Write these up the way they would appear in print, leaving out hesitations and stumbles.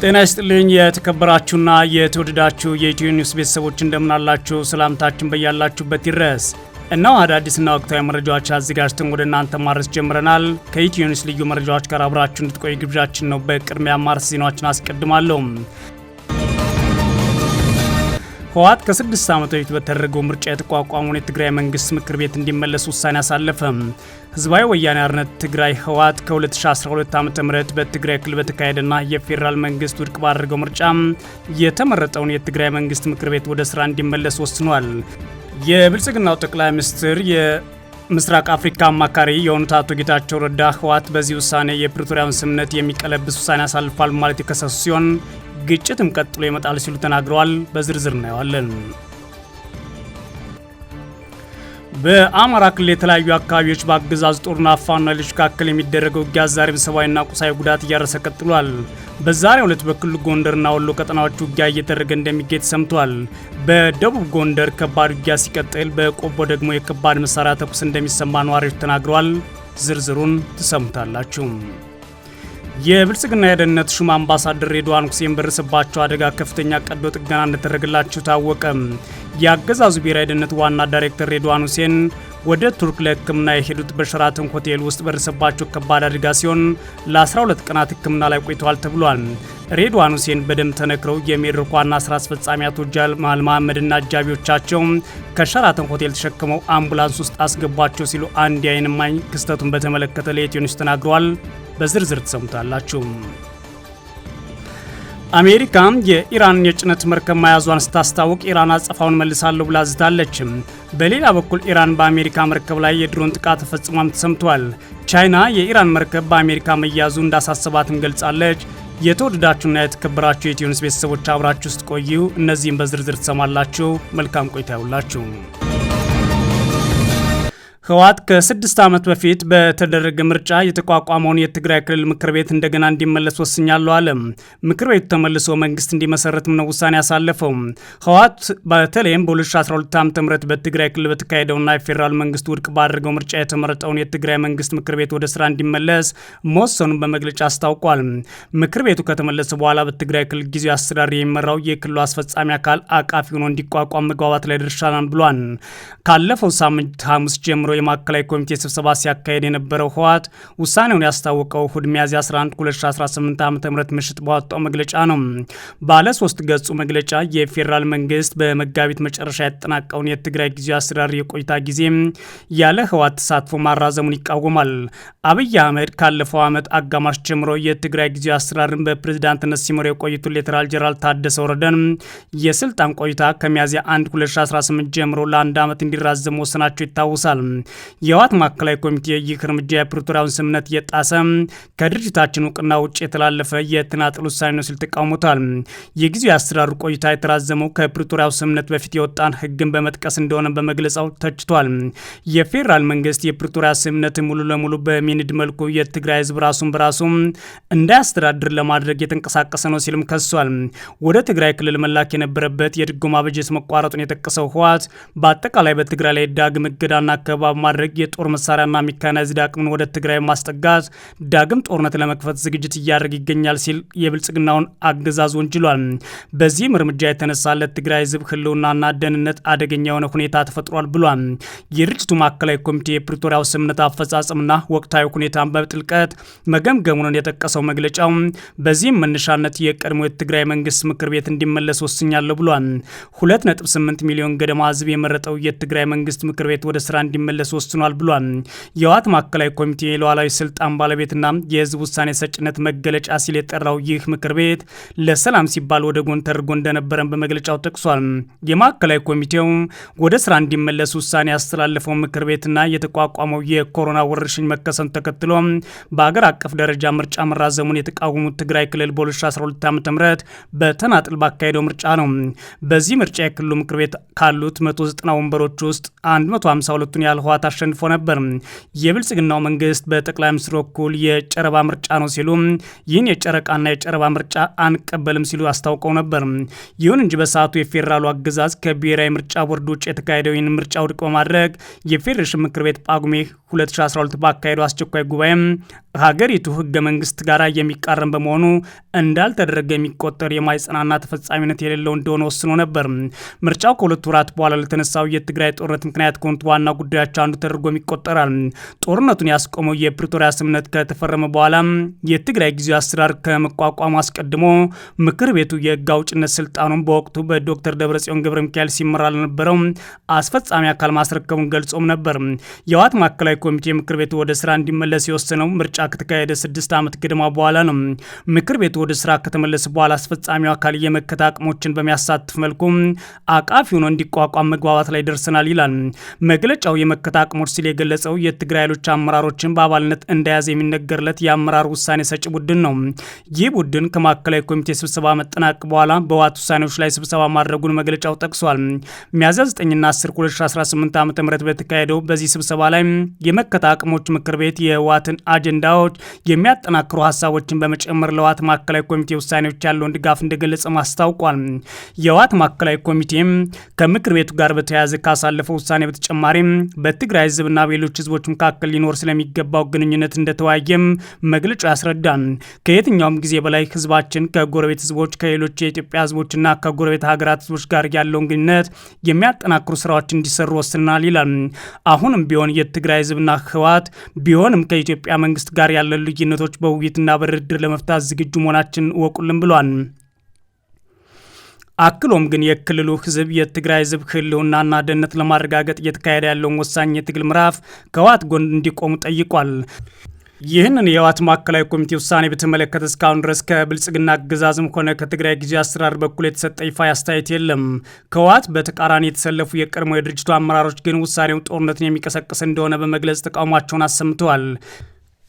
ጤና ይስጥልኝ የተከበራችሁና የተወደዳችሁ የኢትዮ ኒውስ ቤተሰቦች እንደምናላችሁ ሰላምታችን በያላችሁበት ይድረስ። እነሆ አዳዲስና ወቅታዊ መረጃዎች አዘጋጅተን ወደ እናንተ ማድረስ ጀምረናል። ከኢትዮ ኒውስ ልዩ መረጃዎች ጋር አብራችሁ እንድትቆዩ ግብዣችን ነው። በቅድሚያ ማርስ ዜናዎችን አስቀድማለሁ። ህወሓት ከ6 ዓመት በፊት በተደረገው ምርጫ የተቋቋመውን የትግራይ መንግስት ምክር ቤት እንዲመለስ ውሳኔ አሳለፈ። ህዝባዊ ወያኔ ሓርነት ትግራይ ህወሓት ከ2012 ዓ.ም በትግራይ ክልል በተካሄደና የፌዴራል መንግስት ውድቅ ባደረገው ምርጫ የተመረጠውን የትግራይ መንግስት ምክር ቤት ወደ ስራ እንዲመለስ ወስኗል። የብልጽግናው ጠቅላይ ሚኒስትር የምስራቅ አፍሪካ አማካሪ የሆኑት አቶ ጌታቸው ረዳ ህወሓት በዚህ ውሳኔ የፕሪቶሪያውን ስምምነት የሚቀለብስ ውሳኔ አሳልፏል ማለት የከሰሱ ሲሆን ግጭትም ቀጥሎ ይመጣል ሲሉ ተናግረዋል። በዝርዝር እናየዋለን። በአማራ ክልል የተለያዩ አካባቢዎች በአገዛዙ ጦርና ፋኖ ኃይሎች መካከል የሚደረገው ውጊያ ዛሬም ሰብአዊና ቁሳዊ ጉዳት እያደረሰ ቀጥሏል። በዛሬው ዕለት በክልሉ ጎንደርና ወሎ ቀጠናዎች ውጊያ እየተደረገ እንደሚገኝ ሰምቷል። በደቡብ ጎንደር ከባድ ውጊያ ሲቀጥል፣ በቆቦ ደግሞ የከባድ መሳሪያ ተኩስ እንደሚሰማ ነዋሪዎች ተናግረዋል። ዝርዝሩን ትሰሙታላችሁ። የብልጽግና የደህንነት ሹም አምባሳደር ሬድዋን ሁሴን በደረሰባቸው አደጋ ከፍተኛ ቀዶ ጥገና እንደተደረገላቸው ታወቀ። የአገዛዙ ብሔራዊ ደህንነት ዋና ዳይሬክተር ሬድዋን ሁሴን ወደ ቱርክ ለሕክምና የሄዱት በሸራተን ሆቴል ውስጥ በደረሰባቸው ከባድ አደጋ ሲሆን ለ12 ቀናት ሕክምና ላይ ቆይተዋል ተብሏል። ሬድዋን ሁሴን በደም ተነክረው የሜድሮክ ዋና ስራ አስፈጻሚ አቶ ጀማል መሐመድና አጃቢዎቻቸው ከሸራተን ሆቴል ተሸክመው አምቡላንስ ውስጥ አስገቧቸው ሲሉ አንድ የዓይን እማኝ ክስተቱን በተመለከተ ለኢትዮ ኒውስ ተናግረዋል። በዝርዝር ተሰሙታላችሁ። አሜሪካ የኢራን የጭነት መርከብ መያዟን ስታስታውቅ ኢራን አጸፋውን መልሳለሁ ብላ ዝታለች። በሌላ በኩል ኢራን በአሜሪካ መርከብ ላይ የድሮን ጥቃት ተፈጽሟም ተሰምቷል። ቻይና የኢራን መርከብ በአሜሪካ መያዙ እንዳሳሰባትም ገልጻለች። የተወደዳችሁና የተከበራችሁ የኢትዮ ኒውስ ቤተሰቦች አብራችሁ ውስጥ ቆዩ። እነዚህም በዝርዝር ትሰማላችሁ። መልካም ቆይታ ይሁንላችሁ። ህወሓት ከ6 ዓመት በፊት በተደረገ ምርጫ የተቋቋመውን የትግራይ ክልል ምክር ቤት እንደገና እንዲመለስ ወስኛለሁ አለ። ምክር ቤቱ ተመልሶ መንግስት እንዲመሰረትም ነው ውሳኔ ያሳለፈው። ህወሓት በተለይም በ2012 ዓ.ም በትግራይ ክልል በተካሄደውና የፌዴራል መንግስት ውድቅ ባደረገው ምርጫ የተመረጠውን የትግራይ መንግስት ምክር ቤት ወደ ስራ እንዲመለስ መወሰኑን በመግለጫ አስታውቋል። ምክር ቤቱ ከተመለሰ በኋላ በትግራይ ክልል ጊዜያዊ አስተዳደር የሚመራው የክልሉ አስፈጻሚ አካል አቃፊ ሆኖ እንዲቋቋም መግባባት ላይ ደርሰናል ብሏል። ካለፈው ሳምንት ሐሙስ ጀምሮ የማዕከላዊ ኮሚቴ ስብሰባ ሲያካሄድ የነበረው ህወሓት ውሳኔውን ያስታወቀው እሁድ ሚያዝያ 11 2018 ዓ.ም ምሽት ባወጣው መግለጫ ነው። ባለ 3 ገጹ መግለጫ የፌዴራል መንግስት በመጋቢት መጨረሻ ያጠናቀውን የትግራይ ጊዜያዊ አስተዳደር የቆይታ ጊዜ ያለ ህወሓት ተሳትፎ ማራዘሙን ይቃወማል። አብይ አህመድ ካለፈው ዓመት አጋማሽ ጀምሮ የትግራይ ጊዜያዊ አስተዳደርን በፕሬዝዳንትነት ሲመሩ የቆዩት ሌተናል ጄኔራል ታደሰ ወረደን የስልጣን ቆይታ ከሚያዝያ 1 2018 ጀምሮ ለአንድ ዓመት እንዲራዘም መወሰናቸው ይታወሳል። የህወሓት ማዕከላዊ ኮሚቴ ይህ እርምጃ የፕሪቶሪያውን ስምምነት እየጣሰ ከድርጅታችን እውቅና ውጭ የተላለፈ የተናጠል ውሳኔ ነው ሲል ተቃውሞታል። የጊዜያዊ አስተዳደሩ ቆይታ የተራዘመው ከፕሪቶሪያው ስምምነት በፊት የወጣን ህግን በመጥቀስ እንደሆነ በመግለጫው ተችቷል። የፌዴራል መንግስት የፕሪቶሪያ ስምምነትን ሙሉ ለሙሉ በሚንድ መልኩ የትግራይ ህዝብ ራሱን በራሱ እንዳያስተዳድር ለማድረግ የተንቀሳቀሰ ነው ሲልም ከሷል። ወደ ትግራይ ክልል መላክ የነበረበት የድጎማ በጀት መቋረጡን የጠቀሰው ህወሓት በአጠቃላይ በትግራይ ላይ ዳግም እገዳና አካባቢ ማድረግ የጦር መሳሪያና ሜካናይዝድ አቅምን ወደ ትግራይ ማስጠጋት ዳግም ጦርነት ለመክፈት ዝግጅት እያደረገ ይገኛል ሲል የብልጽግናውን አገዛዝ ወንጅሏል። በዚህም እርምጃ የተነሳለት ትግራይ ህዝብ ህልውናና ደህንነት አደገኛ የሆነ ሁኔታ ተፈጥሯል ብሏል። የድርጅቱ ማዕከላዊ ኮሚቴ የፕሪቶሪያው ስምምነት አፈጻጸምና ወቅታዊ ሁኔታን በጥልቀት መገምገሙን የጠቀሰው መግለጫው በዚህም መነሻነት የቀድሞ የትግራይ መንግስት ምክር ቤት እንዲመለስ ወስኛለሁ ብሏል። 2.8 ሚሊዮን ገደማ ህዝብ የመረጠው የትግራይ መንግስት ምክር ቤት ወደ ስራ እንዲመለስ ወስኗል ብሏል። የህወሓት ማዕከላዊ ኮሚቴ የሉዓላዊ ስልጣን ባለቤትና የህዝብ ውሳኔ ሰጭነት መገለጫ ሲል የጠራው ይህ ምክር ቤት ለሰላም ሲባል ወደ ጎን ተደርጎ እንደነበረን በመግለጫው ጠቅሷል። የማዕከላዊ ኮሚቴው ወደ ስራ እንዲመለስ ውሳኔ ያስተላለፈው ምክር ቤትና የተቋቋመው የኮሮና ወረርሽኝ መከሰቱን ተከትሎ በአገር አቀፍ ደረጃ ምርጫ መራዘሙን የተቃወሙት ትግራይ ክልል በ2012 ዓ.ም በተናጥል ባካሄደው ምርጫ ነው። በዚህ ምርጫ የክልሉ ምክር ቤት ካሉት 190 ወንበሮች ውስጥ 152ቱን ያህል ህወሓት አሸንፎ ነበር። የብልጽግናው መንግስት በጠቅላይ ሚኒስትሩ በኩል የጨረባ ምርጫ ነው ሲሉ ይህን የጨረቃና የጨረባ ምርጫ አንቀበልም ሲሉ አስታውቀው ነበር። ይሁን እንጂ በሰዓቱ የፌዴራሉ አገዛዝ ከብሔራዊ ምርጫ ቦርድ ውጭ የተካሄደው ይህን ምርጫ ውድቅ በማድረግ የፌዴሬሽን ምክር ቤት ጳጉሜ 2012 ባካሄደው አስቸኳይ ጉባኤ ሀገሪቱ ህገ መንግስት ጋር የሚቃረን በመሆኑ እንዳልተደረገ የሚቆጠር የማይጸናና ተፈጻሚነት የሌለው እንደሆነ ወስኖ ነበር። ምርጫው ከሁለት ወራት በኋላ ለተነሳው የትግራይ ጦርነት ምክንያት ከሆኑት ዋና ጉዳዮች አንዱ ተደርጎም ይቆጠራል። ጦርነቱን ያስቆመው የፕሪቶሪያ ስምምነት ከተፈረመ በኋላ የትግራይ ጊዜያዊ አስተዳደር ከመቋቋሙ አስቀድሞ ምክር ቤቱ የህግ አውጭነት ስልጣኑን በወቅቱ በዶክተር ደብረጽዮን ገብረ ሚካኤል ሲመራ ለነበረው አስፈጻሚ አካል ማስረከቡን ገልጾም ነበር። የህወሓት ማዕከላዊ ኮሚቴ ምክር ቤቱ ወደ ስራ እንዲመለስ የወሰነው ምርጫ ከተካሄደ 6 ዓመት ገደማ በኋላ ነው። ምክር ቤቱ ወደ ስራ ከተመለሰ በኋላ አስፈጻሚው አካል የመከታ አቅሞችን በሚያሳትፍ መልኩ አቃፊ ሆኖ እንዲቋቋም መግባባት ላይ ደርሰናል ይላል መግለጫው። የመከታ አቅሞች ሲል የገለጸው የትግራይ ኃይሎች አመራሮችን በአባልነት እንደያዘ የሚነገርለት የአመራር ውሳኔ ሰጪ ቡድን ነው። ይህ ቡድን ከማዕከላዊ ኮሚቴ ስብሰባ መጠናቀቅ በኋላ በህወሓት ውሳኔዎች ላይ ስብሰባ ማድረጉን መግለጫው ጠቅሷል። ሚያዝያ 9ና 10 2018 ዓ.ም በተካሄደው በዚህ ስብሰባ ላይ የመከታ አቅሞች ምክር ቤት የህወሓትን አጀንዳዎች የሚያጠናክሩ ሀሳቦችን በመጨመር ለህወሓት ማዕከላዊ ኮሚቴ ውሳኔዎች ያለውን ድጋፍ እንደገለጸ ማስታውቋል። የህወሓት ማዕከላዊ ኮሚቴ ከምክር ቤቱ ጋር በተያያዘ ካሳለፈው ውሳኔ በተጨማሪ በትግራይ ህዝብና በሌሎች ህዝቦች መካከል ሊኖር ስለሚገባው ግንኙነት እንደተወያየም መግለጫው ያስረዳል። ከየትኛውም ጊዜ በላይ ህዝባችን ከጎረቤት ህዝቦች፣ ከሌሎች የኢትዮጵያ ህዝቦችና ከጎረቤት ሀገራት ህዝቦች ጋር ያለውን ግንኙነት የሚያጠናክሩ ስራዎች እንዲሰሩ ወስነናል ይላል። አሁንም ቢሆን የትግራይ ህዝብና ህወሓት ቢሆንም ከኢትዮጵያ መንግስት ጋር ያለ ልዩነቶች በውይይትና በድርድር ለመፍታት ዝግጁ መሆናችን እወቁልን ብሏል። አክሎም ግን የክልሉ ህዝብ የትግራይ ህዝብ ህልውናና ደህንነት ለማረጋገጥ እየተካሄደ ያለውን ወሳኝ የትግል ምዕራፍ ከህወሓት ጎን እንዲቆሙ ጠይቋል። ይህንን የህወሓት ማዕከላዊ ኮሚቴ ውሳኔ በተመለከተ እስካሁን ድረስ ከብልጽግና አገዛዝም ሆነ ከትግራይ ጊዜያዊ አስተዳደር በኩል የተሰጠ ይፋ አስተያየት የለም። ከህወሓት በተቃራኒ የተሰለፉ የቀድሞ የድርጅቱ አመራሮች ግን ውሳኔው ጦርነትን የሚቀሰቅስ እንደሆነ በመግለጽ ተቃውሟቸውን አሰምተዋል።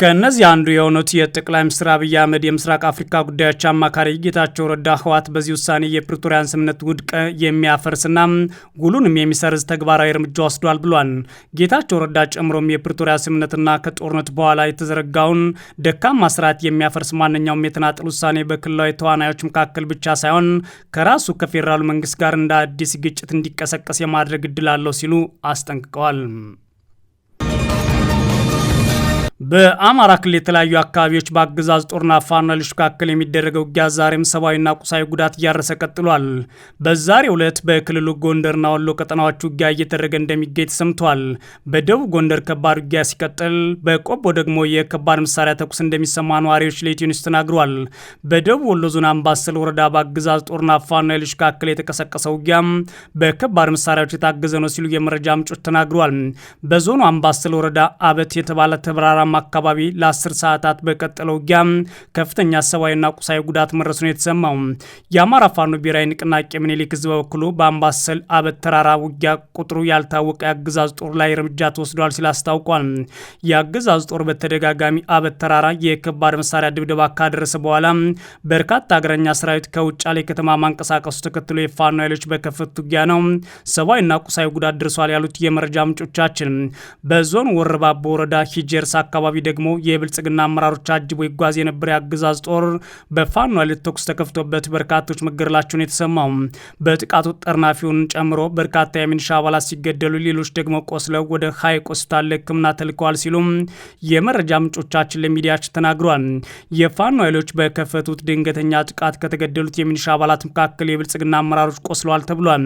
ከእነዚህ አንዱ የሆኑት የጠቅላይ ሚኒስትር አብይ አህመድ የምስራቅ አፍሪካ ጉዳዮች አማካሪ ጌታቸው ረዳ ህወሓት በዚህ ውሳኔ የፕሪቶሪያን ስምምነት ውድቅ የሚያፈርስና ውሉንም የሚሰርዝ ተግባራዊ እርምጃ ወስዷል ብሏል። ጌታቸው ረዳ ጨምሮም የፕሪቶሪያ ስምምነትና ከጦርነት በኋላ የተዘረጋውን ደካማ ስርዓት የሚያፈርስ ማንኛውም የተናጠል ውሳኔ በክልላዊ ተዋናዮች መካከል ብቻ ሳይሆን ከራሱ ከፌዴራሉ መንግስት ጋር እንደ አዲስ ግጭት እንዲቀሰቀስ የማድረግ እድል አለው ሲሉ አስጠንቅቀዋል። በአማራ ክልል የተለያዩ አካባቢዎች በአገዛዝ ጦርና ፋኖ ኃይሎች መካከል የሚደረገው ውጊያ ዛሬም ሰብአዊና ቁሳዊ ጉዳት እያረሰ ቀጥሏል። በዛሬው ዕለት በክልሉ ጎንደርና ወሎ ቀጠናዎች ውጊያ እየተደረገ እንደሚገኝ ተሰምቷል። በደቡብ ጎንደር ከባድ ውጊያ ሲቀጥል፣ በቆቦ ደግሞ የከባድ መሳሪያ ተኩስ እንደሚሰማ ነዋሪዎች ለኢትዮ ኒውስ ተናግሯል። በደቡብ ወሎ ዞን አምባሰል ወረዳ በአገዛዝ ጦርና ፋኖ ኃይሎች መካከል የተቀሰቀሰው ውጊያ በከባድ መሳሪያዎች የታገዘ ነው ሲሉ የመረጃ ምንጮች ተናግሯል። በዞኑ አምባሰል ወረዳ አበት የተባለ ተብራራ አካባቢ ለ10 ሰዓታት በቀጠለው ውጊያ ከፍተኛ ሰብአዊና ቁሳዊ ጉዳት መድረሱን የተሰማው የአማራ ፋኖ ብሔራዊ ንቅናቄ ምኒልክ ህዝብ በበኩሉ በአምባሰል አበት ተራራ ውጊያ ቁጥሩ ያልታወቀ የአገዛዝ ጦር ላይ እርምጃ ተወስዷል ሲል አስታውቋል። የአገዛዝ ጦር በተደጋጋሚ አበት ተራራ የከባድ መሳሪያ ድብደባ ካደረሰ በኋላ በርካታ እግረኛ ሰራዊት ከውጫሌ ከተማ ማንቀሳቀሱ ተከትሎ የፋኖ ኃይሎች በከፈቱት ውጊያ ነው ሰብአዊና ቁሳዊ ጉዳት ደርሷል ያሉት የመረጃ ምንጮቻችን በዞን ወረባቦ ወረዳ ሂጀርስ አካባቢ ደግሞ የብልጽግና አመራሮች አጅቦ ይጓዝ የነበረ የአገዛዝ ጦር በፋኖ ኃይሎች ተኩስ ተከፍቶበት በርካቶች መገደላቸውን የተሰማው በጥቃቱ ጠርናፊውን ጨምሮ በርካታ የሚኒሻ አባላት ሲገደሉ ሌሎች ደግሞ ቆስለው ወደ ሐይቅ ሆስፒታል ለሕክምና ተልከዋል ሲሉ የመረጃ ምንጮቻችን ለሚዲያችን ተናግሯል። የፋኖ ኃይሎች በከፈቱት ድንገተኛ ጥቃት ከተገደሉት የሚኒሻ አባላት መካከል የብልጽግና አመራሮች ቆስለዋል ተብሏል።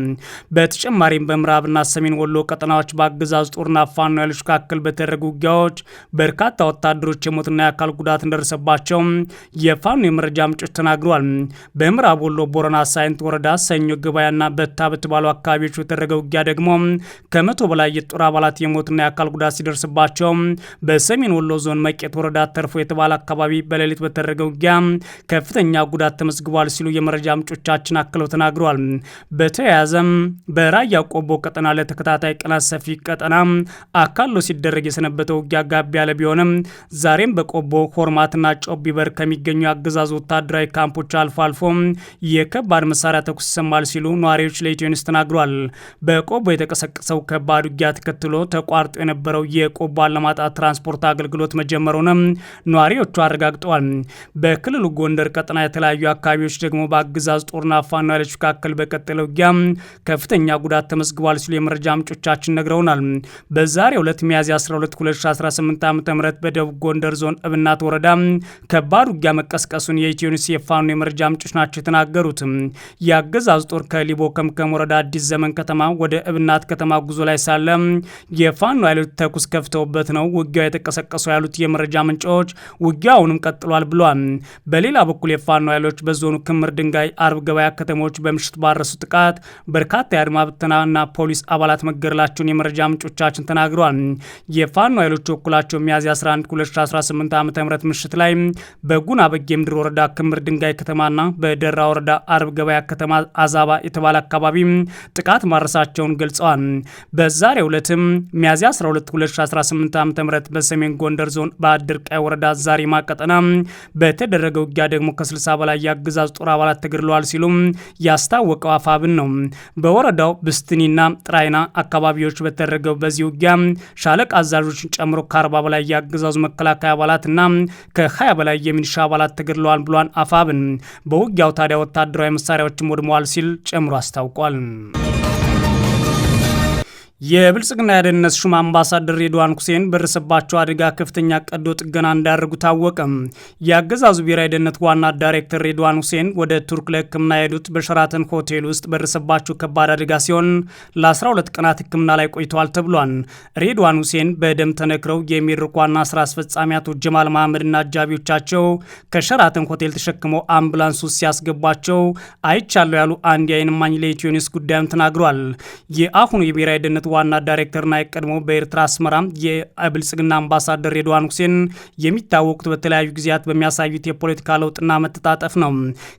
በተጨማሪም በምዕራብና ሰሜን ወሎ ቀጠናዎች በአገዛዝ ጦርና ፋኖ ኃይሎች መካከል በተደረጉ ውጊያዎች በርካታ ወታደሮች የሞትና የአካል ጉዳት እንደደረሰባቸው የፋኖ የመረጃ ምንጮች ተናግረዋል። በምዕራብ ወሎ ቦረና ሳይንት ወረዳ ሰኞ ገበያና በታ በተባሉ አካባቢዎች በተደረገ ውጊያ ደግሞ ከ100 በላይ የጦር አባላት የሞትና የአካል ጉዳት ሲደርስባቸው በሰሜን ወሎ ዞን መቄት ወረዳ ተርፎ የተባለ አካባቢ በሌሊት በተደረገ ውጊያ ከፍተኛ ጉዳት ተመዝግቧል ሲሉ የመረጃ ምንጮቻችን አክለው ተናግረዋል። በተያያዘም በራያ ቆቦ ቀጠና ለተከታታይ ቀናት ሰፊ ቀጠና አካሎ ሲደረግ የሰነበተው ውጊያ ጋብ ያለ ቢሆን ቢሆንም ዛሬም በቆቦ ሆርማትና ጮቢበር ከሚገኙ የአገዛዙ ወታደራዊ ካምፖች አልፎ አልፎ የከባድ መሳሪያ ተኩስ ይሰማል ሲሉ ነዋሪዎች ለኢትዮ ኒውስ ተናግሯል። በቆቦ የተቀሰቀሰው ከባድ ውጊያ ተከትሎ ተቋርጦ የነበረው የቆቦ አላማጣ ትራንስፖርት አገልግሎት መጀመሩንም ነዋሪዎቹ አረጋግጠዋል። በክልሉ ጎንደር ቀጠና የተለያዩ አካባቢዎች ደግሞ በአገዛዝ ጦርና ፋኖ ኃይሎች መካከል በቀጠለው ውጊያ ከፍተኛ ጉዳት ተመዝግቧል ሲሉ የመረጃ ምንጮቻችን ነግረውናል። በዛሬው ዕለት ሚያዝያ 12 2018 ዓ.ም በደቡብ ጎንደር ዞን እብናት ወረዳ ከባድ ውጊያ መቀስቀሱን የኢትዮ ኒውስ የፋኖ የመረጃ ምንጮች ናቸው የተናገሩት። የአገዛዝ ጦር ከሊቦ ከምከም ወረዳ አዲስ ዘመን ከተማ ወደ እብናት ከተማ ጉዞ ላይ ሳለ የፋኖ ኃይሎች ተኩስ ከፍተውበት ነው ውጊያው የተቀሰቀሰው ያሉት የመረጃ ምንጮች ውጊያውንም ቀጥሏል ብሏል። በሌላ በኩል የፋኖ ኃይሎች በዞኑ ክምር ድንጋይ፣ አርብ ገበያ ከተሞች በምሽት ባረሱ ጥቃት በርካታ የአድማ ብተናና ፖሊስ አባላት መገደላቸውን የመረጃ ምንጮቻችን ተናግረዋል። የፋኖ ኃይሎች በኩላቸው ሚያዝያ 11 2018 ዓ.ም ምሽት ላይ በጉና በጌምድር ወረዳ ክምር ድንጋይ ከተማና በደራ ወረዳ አርብ ገበያ ከተማ አዛባ የተባለ አካባቢ ጥቃት ማድረሳቸውን ገልጸዋል። በዛሬው ዕለትም ሚያዝያ 12 2018 ዓ.ም በሰሜን ጎንደር ዞን በአድርቃይ ወረዳ ዛሪማ ቀጠና በተደረገ ውጊያ ደግሞ ከ60 በላይ የአገዛዝ ጦር አባላት ተገድለዋል ሲሉ ያስታወቀው አፋብን ነው። በወረዳው ብስትኒና ጥራይና አካባቢዎች በተደረገው በዚህ ውጊያ ሻለቃ አዛዦችን ጨምሮ ከ40 በላይ የአገዛዙ መከላከያ አባላትና ከ20 በላይ የሚሊሻ አባላት ተገድለዋል ብሏል አፋብን። በውጊያው ታዲያ ወታደራዊ መሳሪያዎችም ወድመዋል ሲል ጨምሮ አስታውቋል። የብልጽግና የደህንነት ሹም አምባሳደር ሬድዋን ሁሴን በደረሰባቸው አደጋ ከፍተኛ ቀዶ ጥገና እንዳደረጉ ታወቀ። የአገዛዙ ብሔራዊ ደህንነት ዋና ዳይሬክተር ሬድዋን ሁሴን ወደ ቱርክ ለሕክምና የሄዱት በሸራተን ሆቴል ውስጥ በደረሰባቸው ከባድ አደጋ ሲሆን ለ12 ቀናት ሕክምና ላይ ቆይተዋል ተብሏል። ሬድዋን ሁሴን በደም ተነክረው የሚርቁ ዋና ስራ አስፈጻሚ አቶ ጀማል መሐመድና አጃቢዎቻቸው ከሸራተን ሆቴል ተሸክመው አምቡላንስ ውስጥ ሲያስገቧቸው አይቻለሁ ያሉ አንድ የዓይን እማኝ ለኢትዮ ኒውስ ጉዳዩን ተናግሯል። የአሁኑ የብሔራዊ ደህንነት ዋና ዳይሬክተርና የቀድሞ በኤርትራ አስመራ የብልጽግና አምባሳደር ሬድዋን ሁሴን የሚታወቁት በተለያዩ ጊዜያት በሚያሳዩት የፖለቲካ ለውጥና መተጣጠፍ ነው።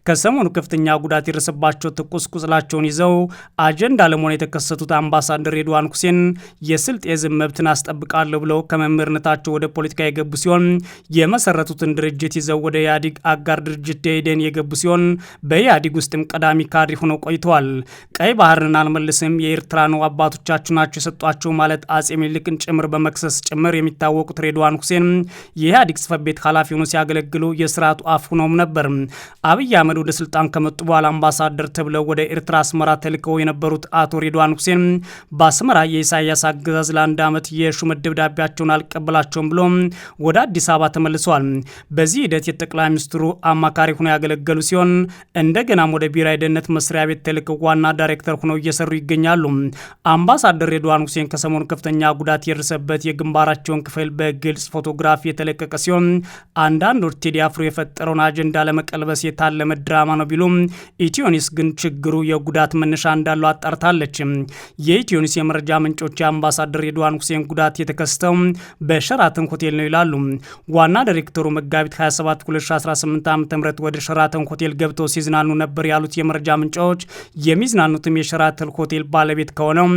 ከሰሞኑ ከፍተኛ ጉዳት የደረሰባቸው ትኩስ ቁስላቸውን ይዘው አጀንዳ ለመሆን የተከሰቱት አምባሳደር ሬድዋን ሁሴን የስልጥ የዝም መብትን አስጠብቃለሁ ብለው ከመምህርነታቸው ወደ ፖለቲካ የገቡ ሲሆን የመሰረቱትን ድርጅት ይዘው ወደ ኢህአዴግ አጋር ድርጅት ደኢህዴን የገቡ ሲሆን በኢህአዴግ ውስጥም ቀዳሚ ካድሬ ሆነው ቆይተዋል። ቀይ ባህርን አልመልስም የኤርትራ ነው አባቶቻችን ናቸው የሰጧቸው ማለት አጼ ምኒልክን ጭምር በመክሰስ ጭምር የሚታወቁት ሬድዋን ሁሴን የኢህአዴግ ጽሕፈት ቤት ኃላፊ ሆነው ሲያገለግሉ የስርዓቱ አፍ ሆነውም ነበር። አብይ አህመድ ወደ ስልጣን ከመጡ በኋላ አምባሳደር ተብለው ወደ ኤርትራ አስመራ ተልከው የነበሩት አቶ ሬድዋን ሁሴን በአስመራ የኢሳያስ አገዛዝ ለአንድ ዓመት የሹመት ደብዳቤያቸውን አልቀበላቸውም ብሎ ወደ አዲስ አበባ ተመልሰዋል። በዚህ ሂደት የጠቅላይ ሚኒስትሩ አማካሪ ሆነው ያገለገሉ ሲሆን እንደገናም ወደ ብሔራዊ ደህንነት መስሪያ ቤት ተልከው ዋና ዳይሬክተር ሆነው እየሰሩ ይገኛሉ። አምባሳደር ሬድዋን ሁሴን ከሰሞኑ ከፍተኛ ጉዳት የደረሰበት የግንባራቸውን ክፍል በግልጽ ፎቶግራፍ የተለቀቀ ሲሆን አንዳንዶች ቴዲ አፍሮ የፈጠረውን አጀንዳ ለመቀልበስ የታለመ ድራማ ነው ቢሉም ኢትዮ ኒውስ ግን ችግሩ የጉዳት መነሻ እንዳለው አጣርታለች። የኢትዮ ኒውስ የመረጃ ምንጮች የአምባሳደር ሬድዋን ሁሴን ጉዳት የተከሰተው በሸራተን ሆቴል ነው ይላሉ። ዋና ዳይሬክተሩ መጋቢት 27 2018 ዓ.ም ወደ ሸራተን ሆቴል ገብተው ሲዝናኑ ነበር ያሉት የመረጃ ምንጮች የሚዝናኑትም የሸራተን ሆቴል ባለቤት ከሆነው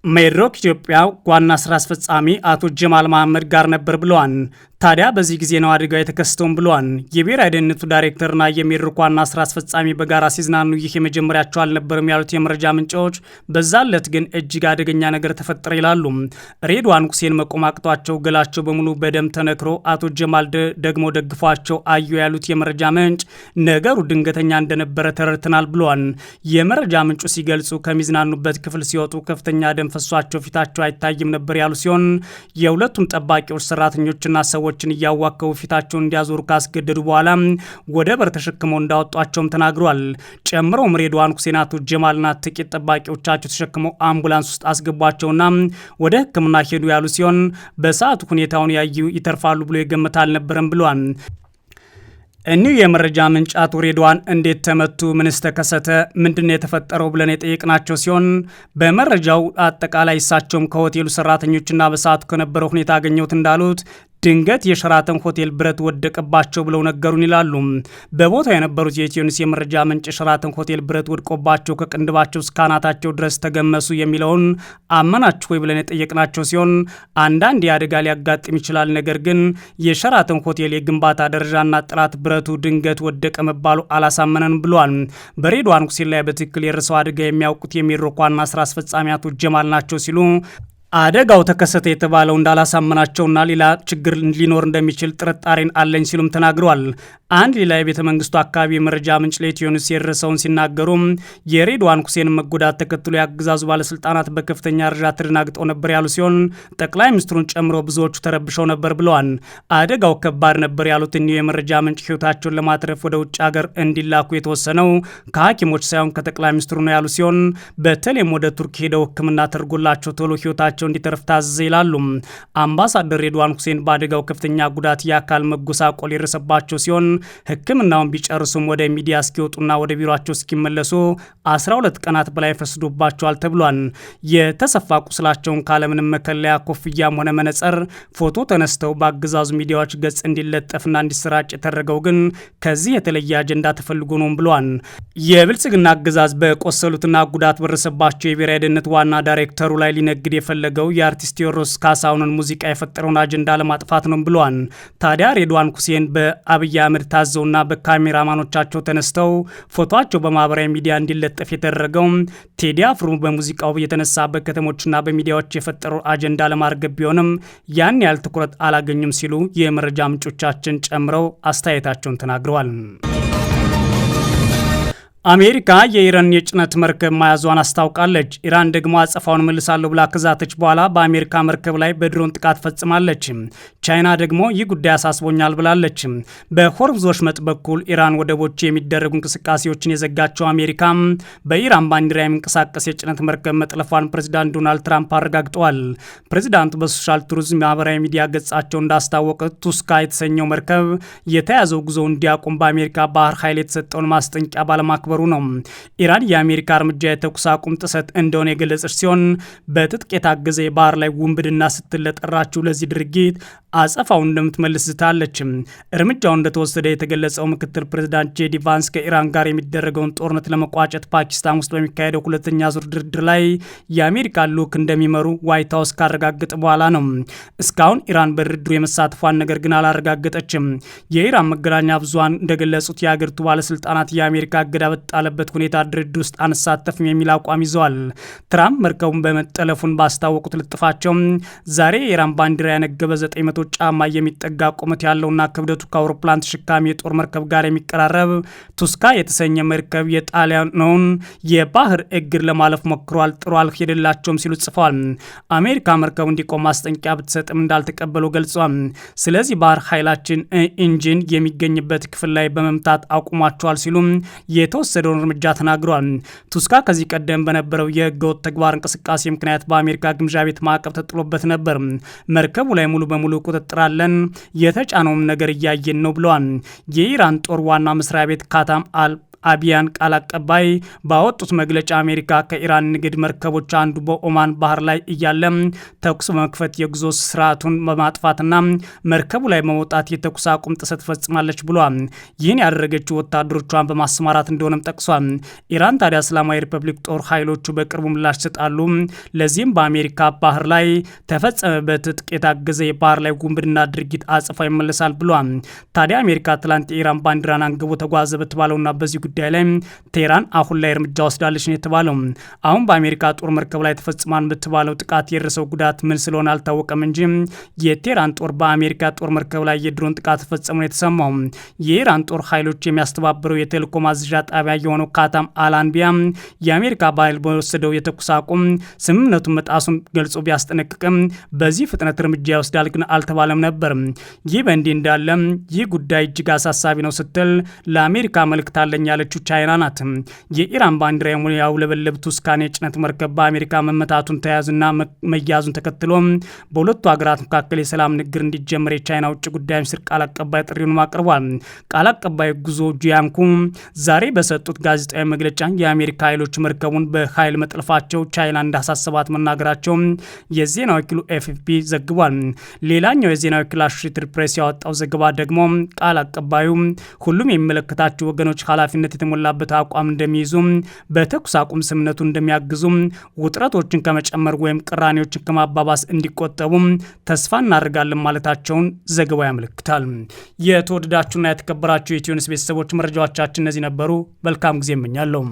ሜድሮክ ኢትዮጵያ ዋና ስራ አስፈጻሚ አቶ ጀማል መሐመድ ጋር ነበር ብለዋል። ታዲያ በዚህ ጊዜ ነው አደጋው የተከሰተውም ብለዋል። የብሔራዊ ደህንነቱ ዳይሬክተርና የሜድሮክ ዋና ስራ አስፈጻሚ በጋራ ሲዝናኑ ይህ የመጀመሪያቸው አልነበርም ያሉት የመረጃ ምንጮች በዛለት ግን እጅግ አደገኛ ነገር ተፈጠረ ይላሉ። ሬድዋን ሁሴን መቆም አቅቷቸው ገላቸው በሙሉ በደም ተነክሮ አቶ ጀማል ደግሞ ደግፏቸው አዩ ያሉት የመረጃ ምንጭ ነገሩ ድንገተኛ እንደነበረ ተረድተናል ብለዋል። የመረጃ ምንጩ ሲገልጹ ከሚዝናኑበት ክፍል ሲወጡ ከፍተኛ ደም ፈሷቸው ፊታቸው አይታይም ነበር ያሉ ሲሆን የሁለቱም ጠባቂዎች ሰራተኞችና ሰዎችን እያዋከቡ ፊታቸውን እንዲያዞሩ ካስገደዱ በኋላ ወደ በር ተሸክመው እንዳወጧቸውም ተናግሯል። ጨምረውም ሬድዋን ሁሴን አቶ ጀማልና ጥቂት ጠባቂዎቻቸው ተሸክመው አምቡላንስ ውስጥ አስገቧቸውና ወደ ሕክምና ሄዱ ያሉ ሲሆን በሰዓቱ ሁኔታውን ያዩ ይተርፋሉ ብሎ የገመተ አልነበረም ብሏል። እኒሁ የመረጃ ምንጭ አቶ ሬድዋን እንዴት ተመቱ? ምንስ ተከሰተ? ምንድነው የተፈጠረው ብለን የጠየቅናቸው ሲሆን በመረጃው አጠቃላይ እሳቸውም ከሆቴሉ ሰራተኞችና በሰዓቱ ከነበረው ሁኔታ አገኘሁት እንዳሉት ድንገት የሸራተን ሆቴል ብረት ወደቀባቸው ብለው ነገሩን ይላሉ። በቦታው የነበሩት የኢትዮ ኒውስ የመረጃ ምንጭ ሸራተን ሆቴል ብረት ወድቆባቸው ከቅንድባቸው እስከ አናታቸው ድረስ ተገመሱ የሚለውን አመናችሁ ወይ ብለን የጠየቅናቸው ሲሆን አንዳንድ የአደጋ ሊያጋጥም ይችላል፣ ነገር ግን የሸራተን ሆቴል የግንባታ ደረጃና ጥራት ብረቱ ድንገት ወደቀ መባሉ አላሳመነን ብሏል። በሬድዋን ሁሴን ላይ በትክክል የደረሰው አደጋ የሚያውቁት የሚድሮክ ዋና ስራ አስፈጻሚ አቶ ጀማል ናቸው ሲሉ አደጋው ተከሰተ የተባለው እንዳላሳመናቸውና ሌላ ችግር ሊኖር እንደሚችል ጥርጣሬን አለኝ ሲሉም ተናግረዋል። አንድ ሌላ የቤተ መንግስቱ አካባቢ የመረጃ ምንጭ ለኢትዮ ኒውስ የደረሰውን ሲናገሩም የሬድዋን ሁሴን መጎዳት ተከትሎ የአገዛዙ ባለስልጣናት በከፍተኛ ደረጃ ተደናግጠው ነበር ያሉ ሲሆን ጠቅላይ ሚኒስትሩን ጨምሮ ብዙዎቹ ተረብሸው ነበር ብለዋል። አደጋው ከባድ ነበር ያሉት እኒሁ የመረጃ ምንጭ ህይወታቸውን ለማትረፍ ወደ ውጭ ሀገር እንዲላኩ የተወሰነው ከሐኪሞች ሳይሆን ከጠቅላይ ሚኒስትሩ ነው ያሉ ሲሆን በተለይም ወደ ቱርክ ሄደው ሕክምና ተደርጎላቸው ቶሎ ህይወታቸው እንዲተርፍ ታዘዘ ይላሉ። አምባሳደር ሬድዋን ሁሴን በአደጋው ከፍተኛ ጉዳት የአካል መጎሳቆል የደረሰባቸው ሲሆን ሕክምናውን ቢጨርሱም ወደ ሚዲያ እስኪወጡና ወደ ቢሮቸው እስኪመለሱ 12 ቀናት በላይ ፈስዶባቸዋል ተብሏል። የተሰፋ ቁስላቸውን ካለምንም መከለያ ኮፍያም ሆነ መነጽር ፎቶ ተነስተው በአገዛዙ ሚዲያዎች ገጽ እንዲለጠፍና እንዲሰራጭ የተደረገው ግን ከዚህ የተለየ አጀንዳ ተፈልጎ ነው ብሏል። የብልጽግና አገዛዝ በቆሰሉትና ጉዳት በደረሰባቸው የብሔራዊ ደህንነት ዋና ዳይሬክተሩ ላይ ሊነግድ የፈለገው የአርቲስት ቴዎድሮስ ካሳሁንን ሙዚቃ የፈጠረውን አጀንዳ ለማጥፋት ነው ብሏል። ታዲያ ሬድዋን ሁሴን በአብይ አህመድ ታዘውና በካሜራማኖቻቸው ተነስተው ፎቶቸው በማህበራዊ ሚዲያ እንዲለጠፍ የተደረገው ቴዲ አፍሮ በሙዚቃው የተነሳበት ከተሞችና በሚዲያዎች የፈጠረው አጀንዳ ለማርገብ ቢሆንም ያን ያህል ትኩረት አላገኙም ሲሉ የመረጃ ምንጮቻችን ጨምረው አስተያየታቸውን ተናግረዋል። አሜሪካ የኢራን የጭነት መርከብ መያዟን አስታውቃለች። ኢራን ደግሞ አጸፋውን መልሳለሁ ብላ ከዛተች በኋላ በአሜሪካ መርከብ ላይ በድሮን ጥቃት ፈጽማለች። ቻይና ደግሞ ይህ ጉዳይ አሳስቦኛል ብላለች። በሆርሙዝ ወሽመጥ በኩል ኢራን ወደቦች የሚደረጉ እንቅስቃሴዎችን የዘጋቸው አሜሪካ በኢራን ባንዲራ የሚንቀሳቀስ የጭነት መርከብ መጥለፏን ፕሬዚዳንት ዶናልድ ትራምፕ አረጋግጠዋል። ፕሬዚዳንቱ በሶሻል ቱሪዝም ማህበራዊ ሚዲያ ገጻቸው እንዳስታወቁት ቱስካ የተሰኘው መርከብ የተያዘው ጉዞ እንዲያቆም በአሜሪካ ባህር ኃይል የተሰጠውን ማስጠንቀቂያ ባለማክበሩ ነው። ኢራን የአሜሪካ እርምጃ የተኩስ አቁም ጥሰት እንደሆነ የገለጸች ሲሆን በትጥቅ የታገዘ የባህር ላይ ውንብድና ስትል ለጠራችው ለዚህ ድርጊት አጸፋውን እንደምትመልስ ዝታለች። እርምጃው እንደተወሰደ የተገለጸው ምክትል ፕሬዚዳንት ጄዲ ቫንስ ከኢራን ጋር የሚደረገውን ጦርነት ለመቋጨት ፓኪስታን ውስጥ በሚካሄደው ሁለተኛ ዙር ድርድር ላይ የአሜሪካ ልዑክ እንደሚመሩ ዋይት ሀውስ ካረጋገጠ በኋላ ነው። እስካሁን ኢራን በድርድሩ የመሳተፏን ነገር ግን አላረጋገጠችም። የኢራን መገናኛ ብዙሃን እንደገለጹት የአገሪቱ ባለስልጣናት የአሜሪካ እገዳ በተጣለበት ሁኔታ ድርድር ውስጥ አንሳተፍም የሚል አቋም ይዘዋል። ትራምፕ መርከቡን በመጠለፉን ባስታወቁት ልጥፋቸው ዛሬ የኢራን ባንዲራ ያነገበ 900 ጫማ የሚጠጋ ቁመት ያለውና ክብደቱ ከአውሮፕላን ተሸካሚ የጦር መርከብ ጋር የሚቀራረብ ቱስካ የተሰኘ መርከብ የጣሊያኑን የባህር እግር ለማለፍ ሞክሯል፣ ጥሩ አልሄደላቸውም ሲሉ ጽፈዋል። አሜሪካ መርከቡ እንዲቆም ማስጠንቀቂያ ብትሰጥም እንዳልተቀበለው ገልጿል። ስለዚህ ባህር ኃይላችን ኢንጂን የሚገኝበት ክፍል ላይ በመምታት አቁሟቸዋል ሲሉ የተወሰደውን እርምጃ ተናግሯል። ቱስካ ከዚህ ቀደም በነበረው የህገወጥ ተግባር እንቅስቃሴ ምክንያት በአሜሪካ ግምዣ ቤት ማዕቀብ ተጥሎበት ነበር። መርከቡ ላይ ሙሉ በሙሉ ቁጥጥር አለን፣ የተጫነውም ነገር እያየን ነው ብለዋል። የኢራን ጦር ዋና መስሪያ ቤት ካታም አቢያን ቃል አቀባይ ባወጡት መግለጫ አሜሪካ ከኢራን ንግድ መርከቦች አንዱ በኦማን ባህር ላይ እያለ ተኩስ በመክፈት የጉዞ ስርዓቱን በማጥፋትና መርከቡ ላይ በመውጣት የተኩስ አቁም ጥሰት ፈጽማለች ብሏል። ይህን ያደረገችው ወታደሮቿን በማሰማራት እንደሆነም ጠቅሷል። ኢራን ታዲያ እስላማዊ ሪፐብሊክ ጦር ኃይሎቹ በቅርቡ ምላሽ ይሰጣሉ፣ ለዚህም በአሜሪካ ባህር ላይ ተፈጸመ በትጥቅ የታገዘ የባህር ላይ ጉንብድና ድርጊት አጽፋ ይመለሳል ብሏል። ታዲያ አሜሪካ ትላንት የኢራን ባንዲራን አንግቦ ተጓዘ በተባለውና በዚህ ጉዳይ ላይ ቴህራን አሁን ላይ እርምጃ ወስዳለች ነው የተባለው። አሁን በአሜሪካ ጦር መርከብ ላይ ተፈጽሟል በተባለው ጥቃት የደረሰው ጉዳት ምን ስለሆነ አልታወቀም እንጂ የቴህራን ጦር በአሜሪካ ጦር መርከብ ላይ የድሮን ጥቃት ተፈጸመ ነው የተሰማው። የኢራን ጦር ኃይሎች የሚያስተባብረው የቴሌኮም ማዘዣ ጣቢያ የሆነው ካታም አልአንቢያ የአሜሪካ ባይል በወሰደው የተኩስ አቁም ስምምነቱን መጣሱን ገልጾ ቢያስጠነቅቅም በዚህ ፍጥነት እርምጃ ይወስዳል ግን አልተባለም ነበር። ይህ በእንዲህ እንዳለ ይህ ጉዳይ እጅግ አሳሳቢ ነው ስትል ለአሜሪካ መልእክት አለኝ ያለችው ቻይና ናት። የኢራን ባንዲራ ያውለበለብ ቱስካን የጭነት መርከብ በአሜሪካ መመታቱን ተያዝና መያዙን ተከትሎ በሁለቱ ሀገራት መካከል የሰላም ንግግር እንዲጀመር የቻይና ውጭ ጉዳይ ሚኒስትር ቃል አቀባይ ጥሪውን አቅርቧል። ቃል አቀባይ ጉዞ ጂያንኩ ዛሬ በሰጡት ጋዜጣዊ መግለጫ የአሜሪካ ኃይሎች መርከቡን በኃይል መጥለፋቸው ቻይና እንዳሳሰባት መናገራቸው የዜና ወኪሉ ኤፍፒ ዘግቧል። ሌላኛው የዜና ወኪል አሶሺየትድ ፕሬስ ያወጣው ዘገባ ደግሞ ቃል አቀባዩ ሁሉም የሚመለከታቸው ወገኖች ኃላፊነት የተሞላበት አቋም እንደሚይዙ፣ በተኩስ አቁም ስምምነቱ እንደሚያግዙ፣ ውጥረቶችን ከመጨመር ወይም ቅራኔዎችን ከማባባስ እንዲቆጠቡ ተስፋ እናደርጋለን ማለታቸውን ዘገባው ያመለክታል። የተወደዳችሁና የተከበራችሁ የኢትዮ ኒውስ ቤተሰቦች መረጃዎቻችን እነዚህ ነበሩ። መልካም ጊዜ እመኛለሁ።